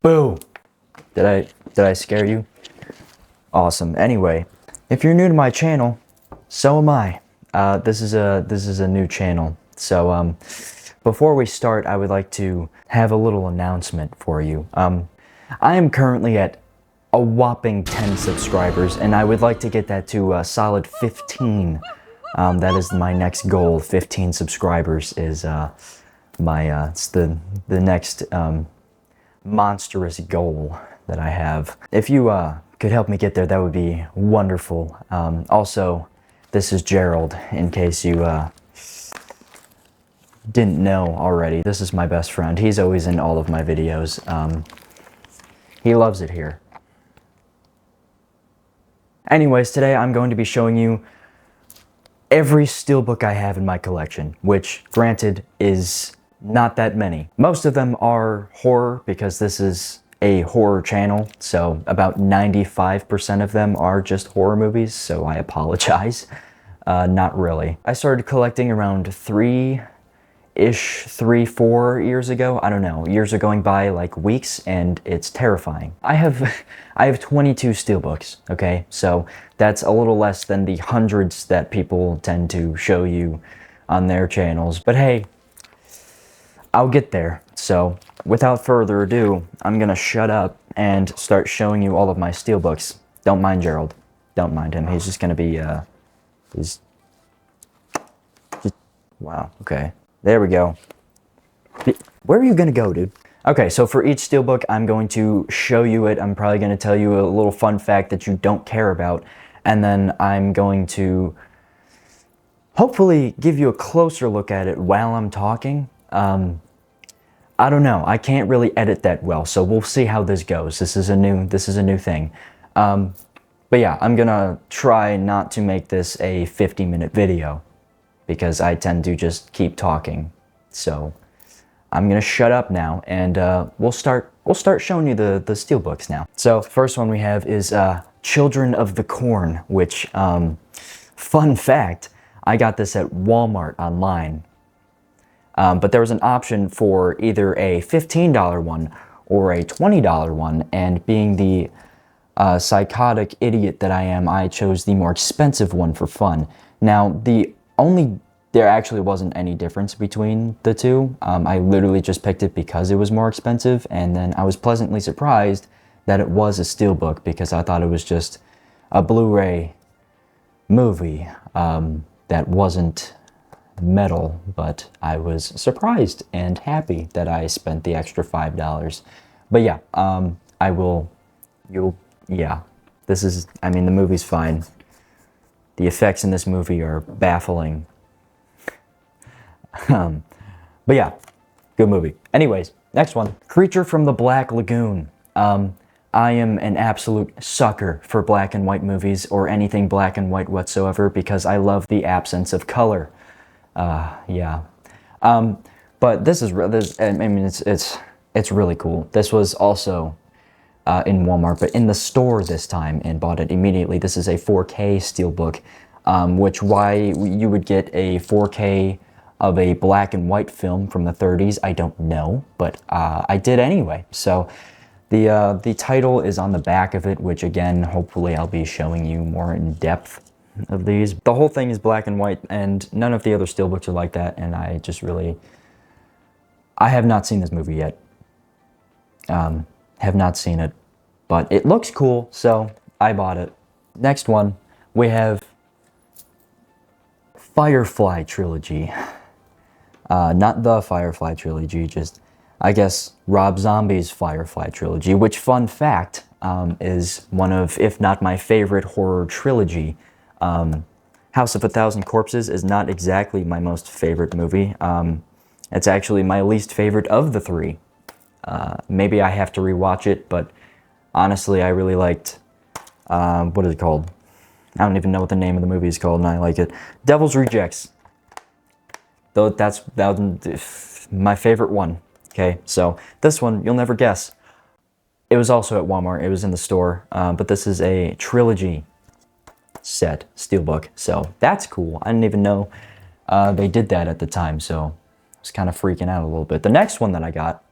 Boo! Did I scare you? Awesome. Anyway, if you're new to my channel, so am I. This is a new channel. So before we start, I would like to have a little announcement for you. I am currently at a whopping 10 subscribers, and I would like to get that to a solid 15. That is my next goal. 15 subscribers is it's the next monstrous goal that I have. If you could help me get there, that would be wonderful. Also, this is Gerald, in case you didn't know already. This is my best friend. He's always in all of my videos. He loves it here. Anyways, today I'm going to be showing you every Steelbook I have in my collection, which, granted, is not that many. Most of them are horror, because this is a horror channel, so about 95% of them are just horror movies, so I apologize. Not really. I started collecting around 3, 4 years ago. I don't know. Years are going by like weeks, and it's terrifying. I have 22 Steelbooks, okay? So that's a little less than the hundreds that people tend to show you on their channels. But hey, I'll get there. So without further ado, I'm gonna shut up and start showing you all of my Steelbooks. Don't mind Gerald. Don't mind him. He's just gonna be, wow, okay. There we go. Where are you gonna go, dude? Okay, so for each Steelbook, I'm going to show you it. I'm probably gonna tell you a little fun fact that you don't care about, and then I'm going to hopefully give you a closer look at it while I'm talking. I don't know. I can't really edit that well, so we'll see how this goes. This is a new thing. But yeah, I'm gonna try not to make this a 50-minute video, because I tend to just keep talking. So I'm gonna shut up now, and we'll start showing you the Steelbooks now. So first one we have is Children of the Corn, which fun fact, I got this at Walmart online. But there was an option for either a $15 one or a $20 one, and being the psychotic idiot that I am, I chose the more expensive one for fun. Now, there actually wasn't any difference between the two. I literally just picked it because it was more expensive, and then I was pleasantly surprised that it was a Steelbook, because I thought it was just a Blu-ray movie that wasn't metal, but I was surprised and happy that I spent the extra $5. But yeah, the movie's fine. The effects in this movie are baffling. But yeah, good movie. Anyways, next one, Creature from the Black Lagoon. I am an absolute sucker for black and white movies, or anything black and white whatsoever, because I love the absence of color. Yeah. But it's really cool. This was also in Walmart, but in the store this time, and bought it immediately. This is a 4K Steelbook, which why you would get a 4K of a black and white film from the 30s, I don't know, but I did anyway. So the title is on the back of it, which again, hopefully I'll be showing you more in depth of these. The whole thing is black and white, and none of the other Steelbooks are like that, and I have not seen this movie yet. Have not seen it, but it looks cool, so I bought it. Next one, we have Firefly Trilogy. Not the Firefly Trilogy, just, I guess, Rob Zombie's Firefly Trilogy, which, fun fact, is one of, if not my favorite horror trilogy. House of a Thousand Corpses is not exactly my most favorite movie. It's actually my least favorite of the three. Maybe I have to rewatch it, but honestly, I really liked, what is it called? I don't even know what the name of the movie is called, and I like it. Devil's Rejects. Though that was my favorite one. Okay, so this one, you'll never guess. It was also at Walmart. It was in the store, but this is a trilogy set Steelbook, so that's cool. I didn't even know they did that at the time, so I was kind of freaking out a little bit. The next one that I got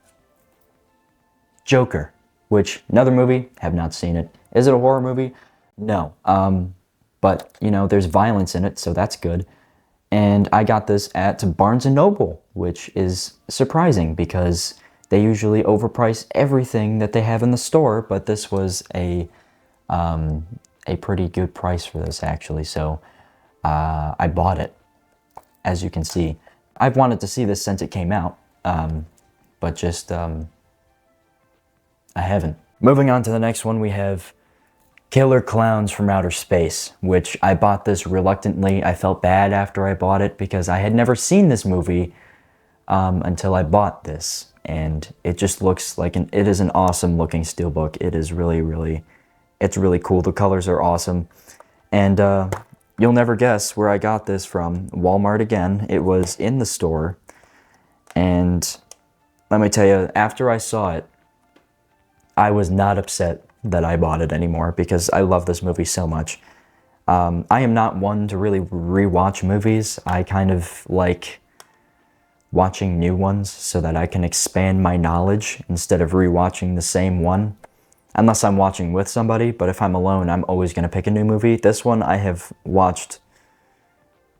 Joker, which, another movie, have not seen it. Is it a horror movie? No. But, you know, there's violence in it, so that's good. And I got this at Barnes & Noble, which is surprising because they usually overprice everything that they have in the store, but this was a pretty good price for this, actually, so I bought it, as you can see. I've wanted to see this since it came out, but just, I haven't. Moving on to the next one, we have Killer Clowns from Outer Space, which I bought this reluctantly. I felt bad after I bought it because I had never seen this movie until I bought this. And it just looks like it is an awesome looking steelbook. It is it's really cool. The colors are awesome. And you'll never guess where I got this from. Walmart again. It was in the store. And let me tell you, after I saw it, I was not upset that I bought it anymore because I love this movie so much. I am not one to really rewatch movies. I kind of like watching new ones so that I can expand my knowledge instead of rewatching the same one. Unless I'm watching with somebody, but if I'm alone, I'm always going to pick a new movie. This one I have watched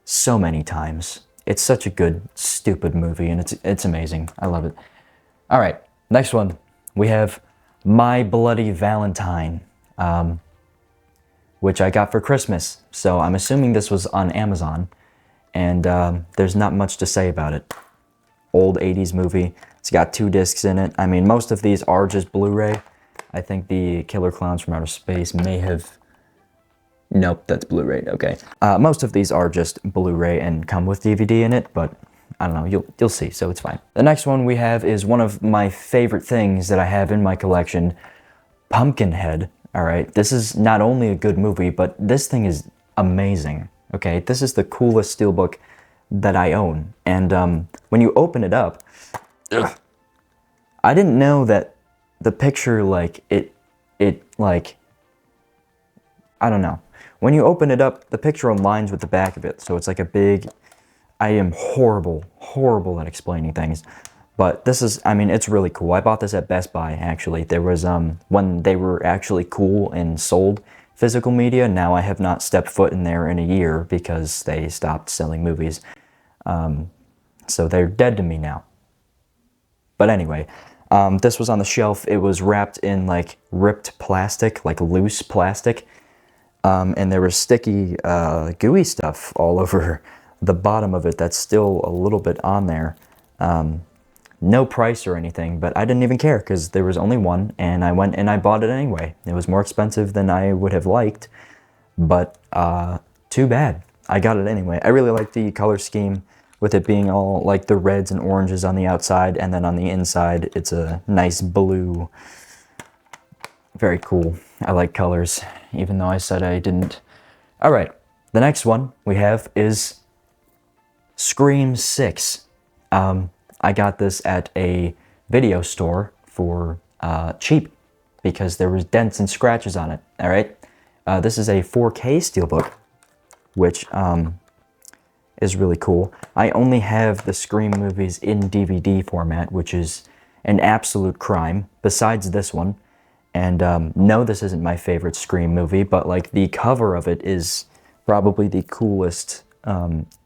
so many times. It's such a good, stupid movie, and it's amazing. I love it. All right, next one. We have My Bloody Valentine, which I got for Christmas. So I'm assuming this was on Amazon, and there's not much to say about it. Old 80s movie. It's got 2 discs in it. I mean, most of these are just Blu-ray. I think the Killer Clowns from Outer Space may have... Nope, that's Blu-ray, okay. Most of these are just Blu-ray and come with DVD in it, but I don't know, you'll see, so it's fine. The next one we have is one of my favorite things that I have in my collection, Pumpkinhead. All right, this is not only a good movie, but this thing is amazing, okay? This is the coolest steelbook that I own, and when you open it up, I didn't know that the picture, like, it like, I don't know. When you open it up, the picture aligns with the back of it, so it's like a big... I am horrible at explaining things, but this is, I mean, it's really cool. I bought this at Best Buy, actually. There was, when they were actually cool and sold physical media. Now I have not stepped foot in there in a year because they stopped selling movies. So they're dead to me now. But anyway, this was on the shelf. It was wrapped in, like, ripped plastic, like loose plastic, and there was sticky, gooey stuff all over the bottom of it that's still a little bit on there. No price or anything, but I didn't even care because there was only one, and I went and I bought it anyway. It was more expensive than I would have liked, but too bad. I got it anyway. I really like the color scheme with it being all like the reds and oranges on the outside, and then on the inside it's a nice blue. Very cool. I like colors, even though I said I didn't. All right, the next one we have is Scream 6. I got this at a video store for cheap because there was dents and scratches on it, all right? This is a 4K steelbook, which is really cool. I only have the Scream movies in DVD format, which is an absolute crime, besides this one. And no, this isn't my favorite Scream movie, but like the cover of it is probably the coolest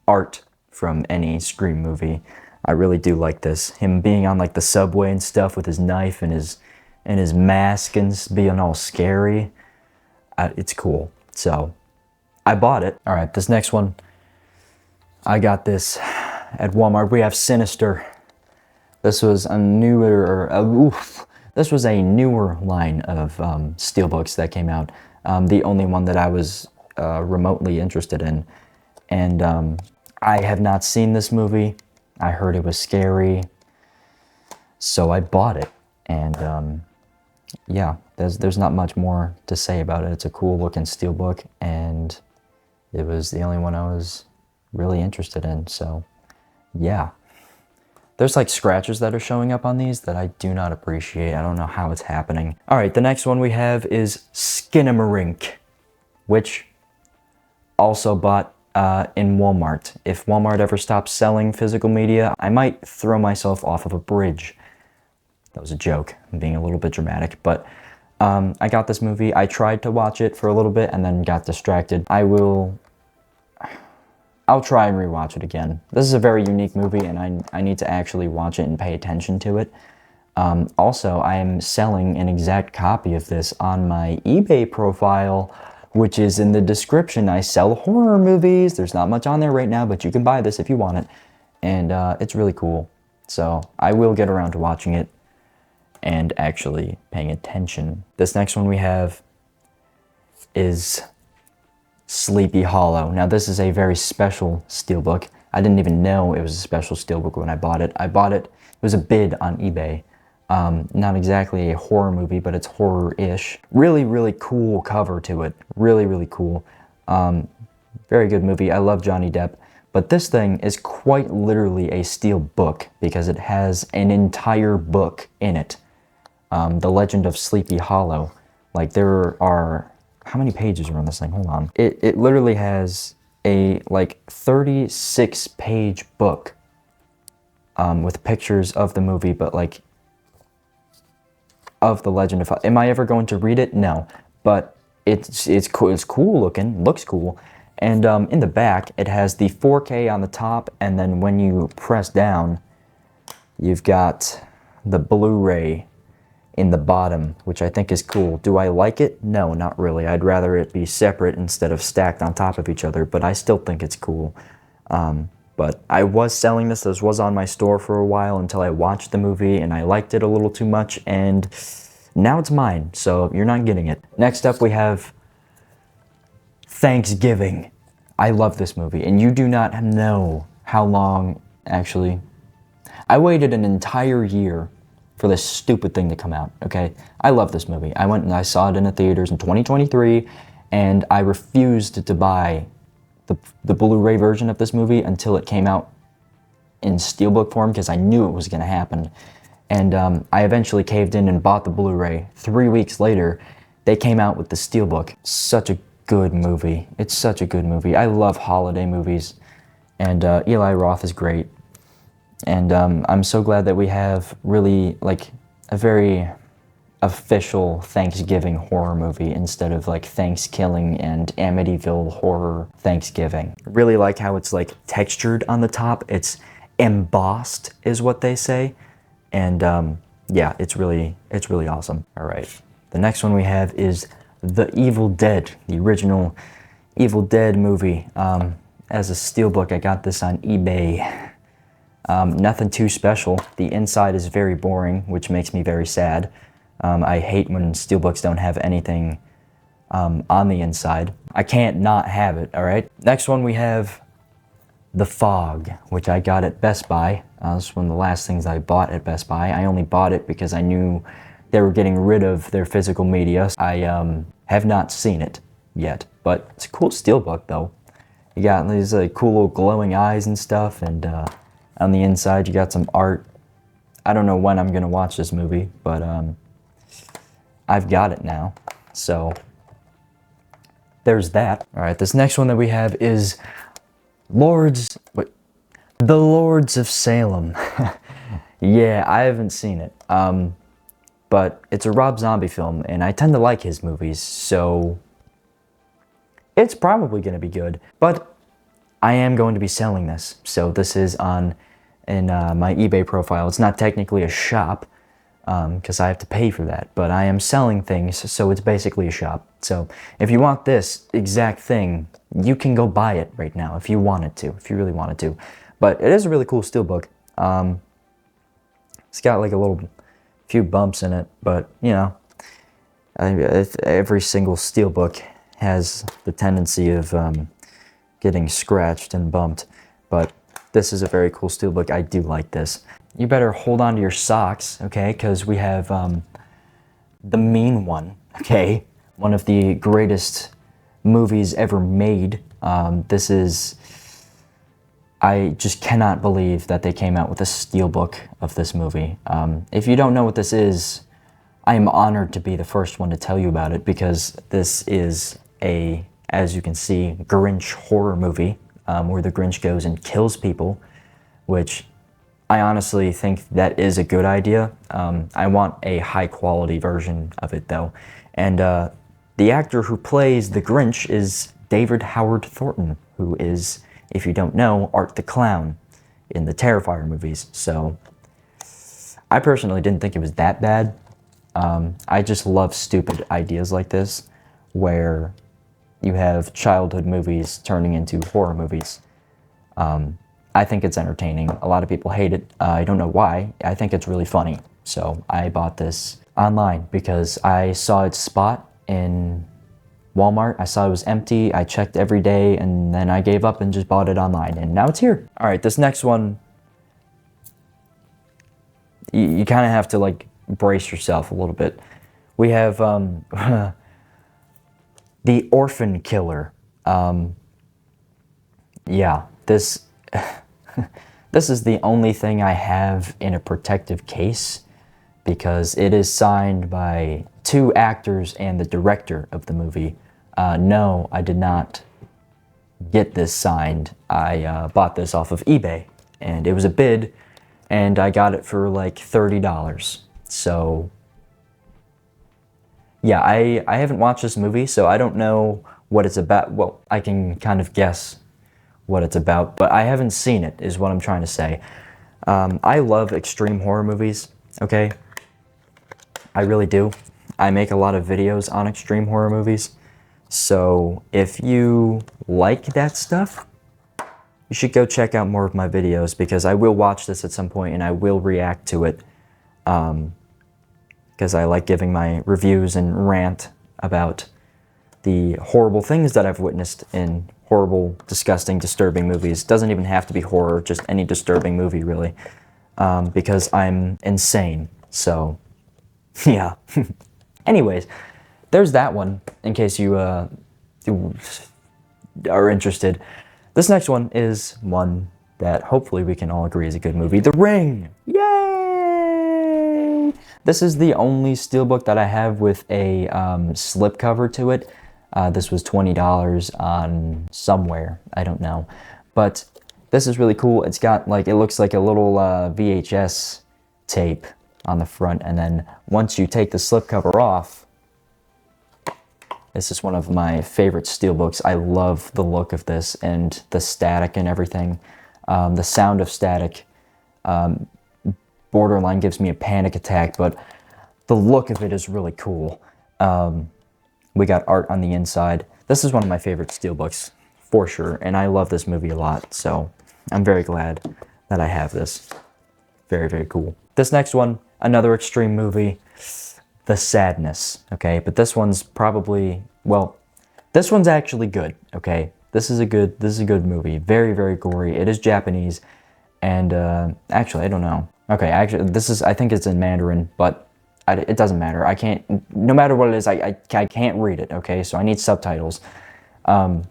art from any Scream movie. I really do like this. Him being on like the subway and stuff with his knife and his mask and being all scary. It's cool. So I bought it. All right, this next one, I got this at Walmart. We have Sinister. This was a newer, this was a newer line of steelbooks that came out. The only one that I was remotely interested in. And I have not seen this movie. I heard it was scary, so I bought it. And yeah, there's not much more to say about it. It's a cool looking steelbook, and it was the only one I was really interested in, so yeah. There's like scratches that are showing up on these that I do not appreciate. I don't know how it's happening. All right, the next one we have is Skinamarink, which also bought in Walmart. If Walmart ever stops selling physical media, I might throw myself off of a bridge. That was a joke. I'm being a little bit dramatic, but I got this movie. I tried to watch it for a little bit and then got distracted. I'll try and rewatch it again. This is a very unique movie, and I need to actually watch it and pay attention to it. Also, I am selling an exact copy of this on my eBay profile, which is in the description. I sell horror movies. There's not much on there right now, but you can buy this if you want it. And it's really cool. So I will get around to watching it and actually paying attention. This next one we have is Sleepy Hollow. Now this is a very special steelbook. I didn't even know it was a special steelbook when I bought it. It was a bid on eBay. Not exactly a horror movie, but it's horror-ish. Really, really cool cover to it. Really, really cool. Very good movie. I love Johnny Depp. But this thing is quite literally a steel book because it has an entire book in it. The Legend of Sleepy Hollow. Like, there are... How many pages are on this thing? Hold on. It literally has a, like, 36-page book with pictures of the movie, but, like, of The Legend of... Am I ever going to read it? No. But it's cool. It's cool looking. Looks cool. And in the back, it has the 4K on the top, and then when you press down, you've got the Blu-ray in the bottom, which I think is cool. Do I like it? No, not really. I'd rather it be separate instead of stacked on top of each other, but I still think it's cool. But I was selling this. This was on my store for a while until I watched the movie, and I liked it a little too much, and now it's mine, so you're not getting it. Next up, we have Thanksgiving. I love this movie, and you do not know how long, actually. I waited an entire year for this stupid thing to come out, okay? I love this movie. I went and I saw it in the theaters in 2023, and I refused to buy the Blu-ray version of this movie until it came out in steelbook form because I knew it was going to happen. And I eventually caved in and bought the Blu-ray. 3 weeks later, they came out with the steelbook. Such a good movie. It's such a good movie. I love holiday movies, and Eli Roth is great. And I'm so glad that we have really, like, a very official Thanksgiving horror movie instead of, like, Thanksgiving and Amityville Horror Thanksgiving. I really like how it's, like, textured on the top. It's embossed, is what they say. And, yeah, it's really awesome. All right. The next one we have is The Evil Dead, the original Evil Dead movie. As a steelbook, I got this on eBay. Nothing too special. The inside is very boring, which makes me very sad. I hate when steelbooks don't have anything on the inside. I can't not have it, all right? Next one we have The Fog, which I got at Best Buy. This was one of the last things I bought at Best Buy. I only bought it because I knew they were getting rid of their physical media. I have not seen it yet, but it's a cool steelbook though. You got these cool little glowing eyes and stuff, and on the inside you got some art. I don't know when I'm gonna watch this movie, but I've got it now, so there's that. All right, this next one that we have is The Lords of Salem. Yeah, I haven't seen it, but it's a Rob Zombie film, and I tend to like his movies, so it's probably going to be good. But I am going to be selling this, so this is in my eBay profile. It's not technically a shop, because I have to pay for that, but I am selling things, so it's basically a shop. So if you want this exact thing, you can go buy it right now if you wanted to, if you really wanted to. But it is a really cool steelbook. It's got like a few bumps in it, but you know, every single steelbook has the tendency of getting scratched and bumped. But this is a very cool steelbook. I do like this. You better hold on to your socks, okay? Because we have The Mean One, okay? One of the greatest movies ever made. I just cannot believe that they came out with a steelbook of this movie. If you don't know what this is, I am honored to be the first one to tell you about it, because this is as you can see, Grinch horror movie, where the Grinch goes and kills people, which I honestly think that is a good idea. I want a high quality version of it though. And the actor who plays the Grinch is David Howard Thornton, who is, if you don't know, Art the Clown in the Terrifier movies. So I personally didn't think it was that bad. I just love stupid ideas like this, where you have childhood movies turning into horror movies. I think it's entertaining. A lot of people hate it. I don't know why. I think it's really funny. So I bought this online because I saw its spot in Walmart. I saw it was empty. I checked every day, and then I gave up and just bought it online, and now it's here. All right, this next one, you kind of have to like brace yourself a little bit. We have The Orphan Killer. Yeah, this this is the only thing I have in a protective case, because it is signed by 2 actors and the director of the movie. No, I did not get this signed. I bought this off of eBay, and it was a bid, and I got it for like $30. So yeah, I haven't watched this movie, so I don't know what it's about. Well, I can kind of guess what it's about, but I haven't seen it, is what I'm trying to say. I love extreme horror movies, okay? I really do. I make a lot of videos on extreme horror movies, so if you like that stuff, you should go check out more of my videos, because I will watch this at some point and I will react to it, because I like giving my reviews and rant about the horrible things that I've witnessed in horrible, disgusting, disturbing movies. Doesn't even have to be horror, just any disturbing movie, really, because I'm insane, so yeah. Anyways, there's that one, in case you are interested. This next one is one that hopefully we can all agree is a good movie. The Ring! Yay! This is the only Steelbook that I have with a slipcover to it. This was $20 on somewhere, I don't know. But this is really cool. It's got like, it looks like a little VHS tape on the front, and then once you take the slipcover off, this is one of my favorite Steelbooks. I love the look of this and the static and everything. The sound of static borderline gives me a panic attack, but the look of it is really cool. We got art on the inside. This is one of my favorite Steelbooks, for sure, and I love this movie a lot, so I'm very glad that I have this. Very, very cool. This next one, another extreme movie, The Sadness, okay? But this one's probably, well, this one's actually good, okay? This is a good movie. Very, very gory. It is Japanese, and actually, I don't know. Okay, actually, I think it's in Mandarin, but it doesn't matter. I can't, no matter what it is, I can't read it, okay? So I need subtitles. And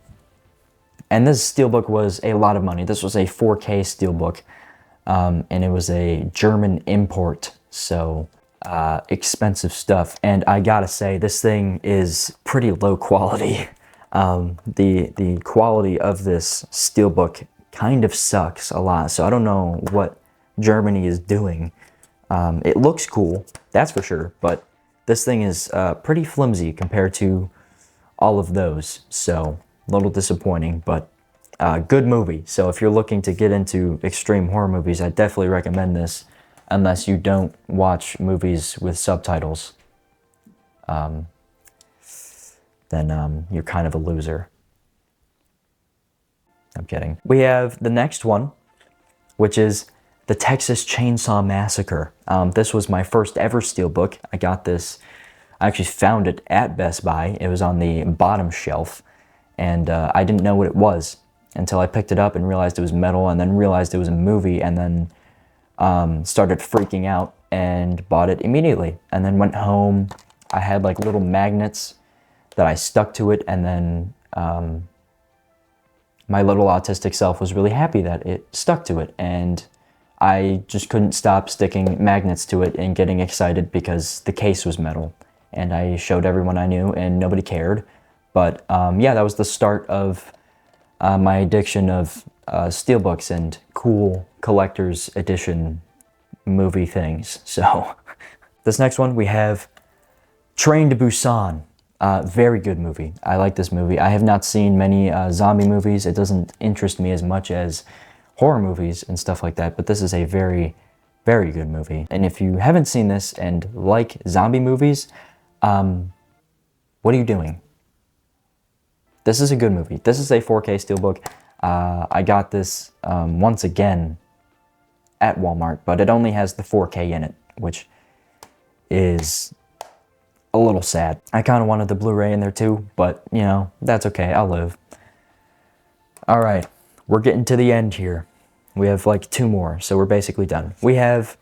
this Steelbook was a lot of money. This was a 4K Steelbook, and it was a German import, so expensive stuff. And I gotta say, this thing is pretty low quality. The quality of this Steelbook kind of sucks a lot, so I don't know what Germany is doing. It looks cool, that's for sure, but this thing is pretty flimsy compared to all of those, so a little disappointing, but good movie. So if you're looking to get into extreme horror movies, I definitely recommend this, unless you don't watch movies with subtitles. Then you're kind of a loser. I'm kidding. We have the next one, which is The Texas Chainsaw Massacre. This was my first ever Steelbook. I got this, I actually found it at Best Buy. It was on the bottom shelf, and I didn't know what it was until I picked it up and realized it was metal, and then realized it was a movie, and then started freaking out and bought it immediately. And then went home. I had like little magnets that I stuck to it, and then my little autistic self was really happy that it stuck to it, and I just couldn't stop sticking magnets to it and getting excited because the case was metal, and I showed everyone I knew and nobody cared. But yeah, that was the start of my addiction of steelbooks and cool collector's edition movie things. So this next one we have Train to Busan. Very good movie. I like this movie. I have not seen many zombie movies. It doesn't interest me as much as horror movies and stuff like that, but this is a very, very good movie. And if you haven't seen this and like zombie movies, what are you doing? This is a good movie. This is a 4K Steelbook. I got this once again at Walmart, but it only has the 4K in it, which is a little sad. I kind of wanted the Blu-ray in there too, but you know, that's okay, I'll live. All right, we're getting to the end here. We have like 2 more, so we're basically done. We have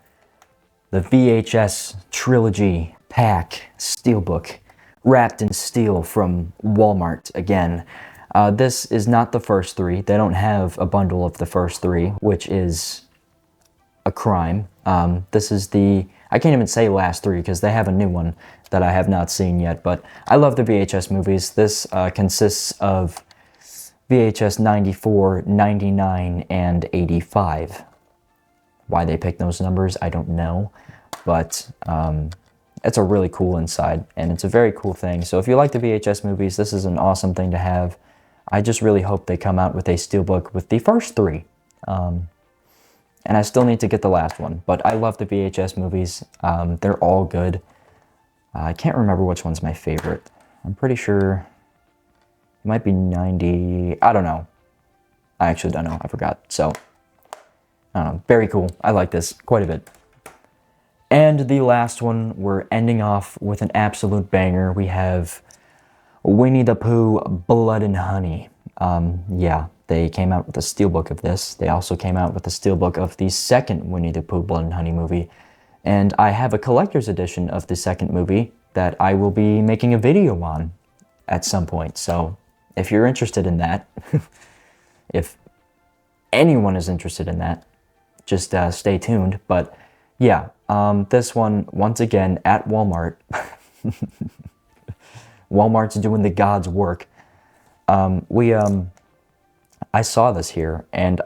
the VHS Trilogy Pack Steelbook, wrapped in steel from Walmart again. This is not the first 3. They don't have a bundle of the first 3, which is a crime. This is the, I can't even say last 3 because they have a new one that I have not seen yet, but I love the VHS movies. This consists of VHS 94, 99, and 85. Why they picked those numbers, I don't know, but it's a really cool inside, and it's a very cool thing. So if you like the VHS movies, this is an awesome thing to have. I just really hope they come out with a Steelbook with the first 3. And I still need to get the last one, but I love the VHS movies. They're all good. I can't remember which one's my favorite. I'm pretty sure it might be 90. I don't know. I actually don't know. I forgot. So, I don't know. Very cool. I like this quite a bit. And the last one, we're ending off with an absolute banger. We have Winnie the Pooh, Blood and Honey. Yeah, they came out with a Steelbook of this. They also came out with a Steelbook of the second Winnie the Pooh, Blood and Honey movie. And I have a collector's edition of the second movie that I will be making a video on at some point. So if you're interested in that, if anyone is interested in that, just stay tuned. But yeah, this one, once again, at Walmart. Walmart's doing the God's work. I saw this here, and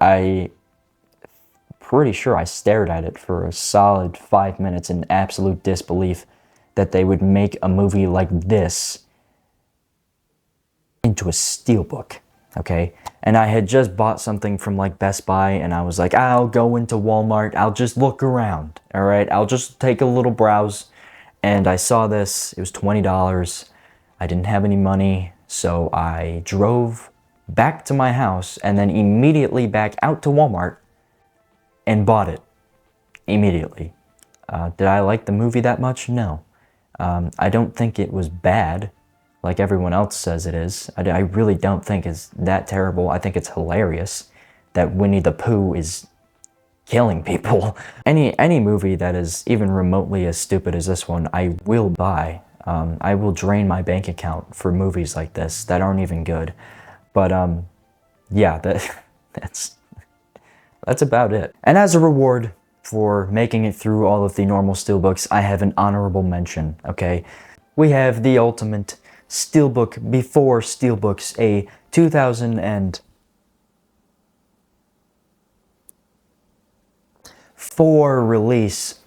pretty sure I stared at it for a solid 5 minutes in absolute disbelief that they would make a movie like this into a Steelbook, okay? And I had just bought something from like Best Buy, and I was like, I'll go into Walmart, I'll just look around, all right? I'll just take a little browse, and I saw this, it was $20. I didn't have any money, so I drove back to my house and then immediately back out to Walmart and bought it immediately. Did I like the movie that much? No. I don't think it was bad like everyone else says it is. I really don't think it's that terrible. I think it's hilarious that Winnie the Pooh is killing people. Any movie that is even remotely as stupid as this one, I will buy. I will drain my bank account for movies like this that aren't even good. But yeah, that's about it. And as a reward for making it through all of the normal Steelbooks, I have an honorable mention, okay? We have the ultimate Steelbook before Steelbooks, a 2004 release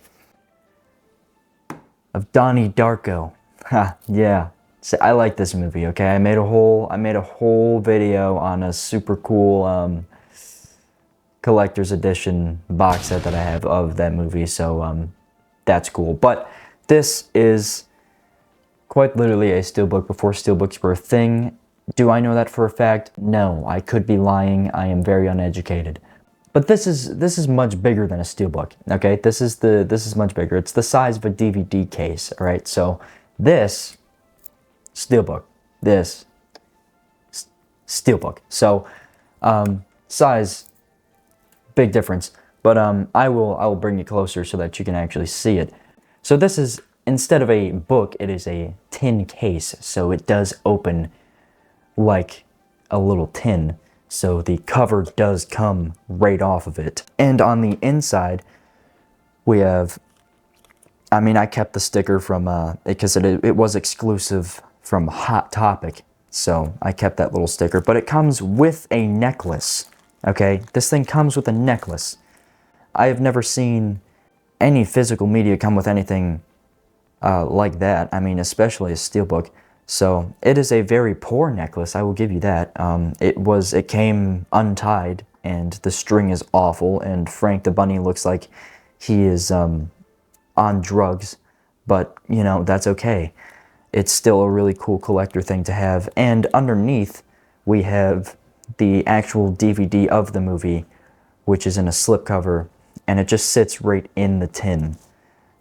of Donnie Darko. Ha, yeah. So I like this movie, okay? I made a whole video on a super cool collector's edition box set that I have of that movie, so that's cool. But this is quite literally a Steelbook before Steelbooks were a thing. Do I know that for a fact? No, I could be lying. I am very uneducated. But this is much bigger than a Steelbook, okay? This is much bigger. It's the size of a DVD case, all right? So this Steelbook, this Steelbook. So size, big difference. But I will bring it closer so that you can actually see it. So this is, instead of a book, it is a tin case. So it does open like a little tin. So the cover does come right off of it. And on the inside, we have, I mean, I kept the sticker from, because it was exclusive from Hot Topic. So I kept that little sticker. But it comes with a necklace. Okay, this thing comes with a necklace. I have never seen any physical media come with anything like that. I mean, especially a Steelbook. So it is a very poor necklace, I will give you that. It came untied, and the string is awful, and Frank the Bunny looks like he is on drugs, but you know, that's okay. It's still a really cool collector thing to have. And underneath, we have the actual DVD of the movie, which is in a slipcover, and it just sits right in the tin.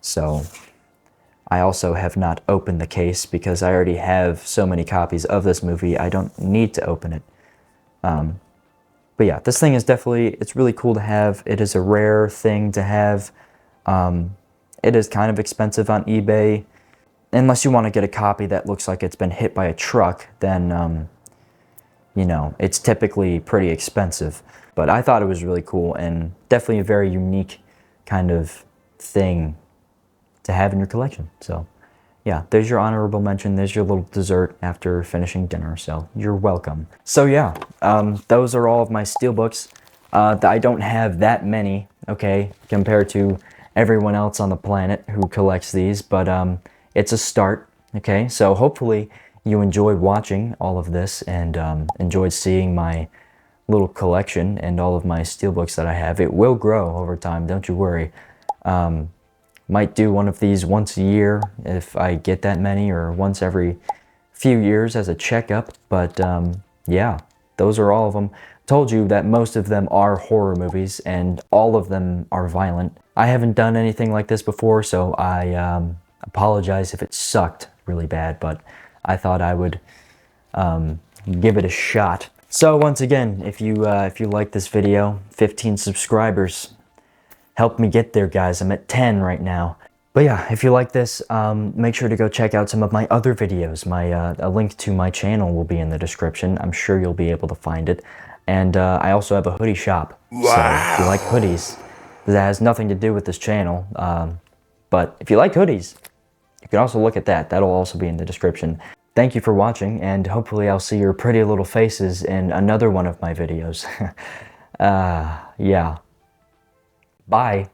So I also have not opened the case because I already have so many copies of this movie, I don't need to open it. But yeah, this thing is definitely, it's really cool to have. It is a rare thing to have. It is kind of expensive on eBay. Unless you want to get a copy that looks like it's been hit by a truck, then, you know, it's typically pretty expensive. But I thought it was really cool and definitely a very unique kind of thing to have in your collection. So yeah, there's your honorable mention. There's your little dessert after finishing dinner. So you're welcome. So yeah, those are all of my Steelbooks. I don't have that many, okay, compared to everyone else on the planet who collects these, but it's a start, okay? So hopefully you enjoyed watching all of this and enjoyed seeing my little collection and all of my Steelbooks that I have. It will grow over time, don't you worry. Might do one of these once a year if I get that many, or once every few years as a checkup, but yeah, those are all of them. Told you that most of them are horror movies and all of them are violent. I haven't done anything like this before, so I apologize if it sucked really bad, but I thought I would give it a shot. So once again, if you like this video, 15 subscribers. Help me get there, guys. I'm at 10 right now. But yeah, if you like this, make sure to go check out some of my other videos. A link to my channel will be in the description. I'm sure you'll be able to find it. And I also have a hoodie shop. Wow. So if you like hoodies, that has nothing to do with this channel. But if you like hoodies, you can also look at that. That'll also be in the description. Thank you for watching, and hopefully I'll see your pretty little faces in another one of my videos. Yeah. Bye.